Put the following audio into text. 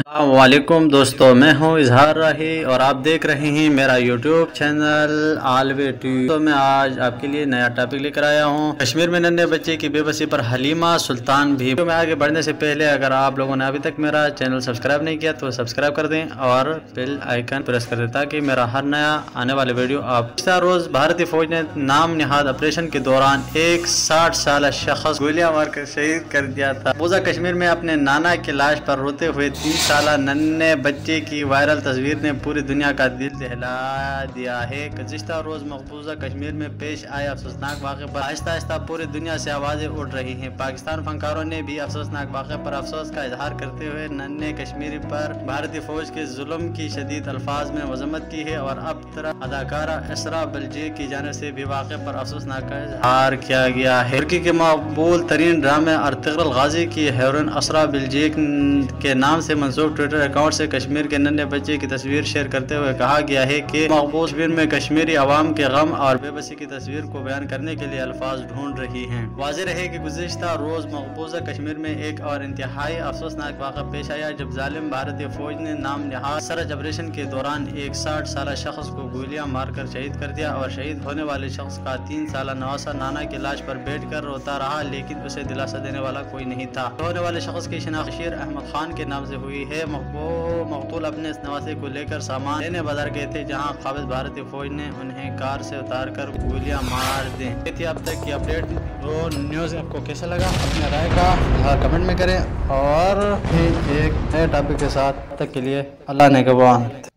वालेकुम दोस्तों, मैं हूं इजहार राही और आप देख रहे हैं मेरा यूट्यूब चैनल आलवे टी। तो मैं आज आपके लिए नया टॉपिक लेकर आया हूं। कश्मीर में नन्हे बच्चे की बेबसी पर हलीमा सुल्तान भी। तो मैं आगे बढ़ने से पहले अगर आप लोगों ने अभी तक मेरा चैनल सब्सक्राइब नहीं किया तो सब्सक्राइब कर दें और बेल आइकन प्रेस कर दें ताकि मेरा हर नया आने वाले वीडियो आप। पिछला रोज भारतीय फौज ने नाम निहाद ऑपरेशन के दौरान एक 60 साल शख्स गोलियां मारकर शहीद कर दिया था। मकबूजा कश्मीर में अपने नाना की लाश पर रोते हुए 3 साल नन्हे बच्चे की वायरल तस्वीर ने पूरी दुनिया का दिल दहला दिया है। गुज़िश्ता रोज मकबूजा कश्मीर में पेश आए अफसोसनाक वाक़े पर आहिस्ता आहिस्ता पूरी दुनिया से आवाज़ें उठ रही हैं। पाकिस्तान फनकारों ने भी अफसोसनाक वाक़े पर अफसोस का इजहार करते हुए नन्हे कश्मीरी पर भारतीय फौज के जुल्म की शदीद अल्फाज में मजम्मत की है और अब तरह अदाकारा असरा बलजे की जानिब से भी वाक़े पर अफसोसनाक का इजहार किया गया है। तुर्की के मकबूल तरीन ड्रामे अर्तुगरुल गाजी की हीरोइन असरा बलजे के नाम से मंसूब ट्विटर अकाउंट से कश्मीर के नन्हे बच्चे की तस्वीर शेयर करते हुए कहा गया है कि मकबूल तस्वीर में कश्मीरी अवाम के गम और बेबसी की तस्वीर को बयान करने के लिए अल्फाज ढूंढ रही हैं। वाज़ेह रहे कि गुज़िश्ता रोज मकबूजा कश्मीर में एक और इंतहाई अफसोसनाक वाक़ा पेश आया जब जालिम भारतीय फौज ने नाम निहाद सरज ऑपरेशन के दौरान एक 60 साल शख्स को गोलियां मारकर शहीद कर दिया और शहीद होने वाले शख्स का 3 साल नवासा नाना की लाश पर बैठ कर रोता रहा, लेकिन उसे दिलासा देने वाला कोई नहीं था। होने वाले शख्स की शनाख्त बशीर अहमद खान के नाम से हुई है। मकतूल अपने नवासे को लेकर सामान लेने बाजार गए थे जहां काबिज भारतीय फौज ने उन्हें कार से उतार कर गोलियां मार दी। ये थी अब तक की अपडेट। तो न्यूज़ आपको कैसा लगा अपने राय का कमेंट में करें और एक नए टॉपिक के साथ तक के लिए अल्लाह ने गवाह।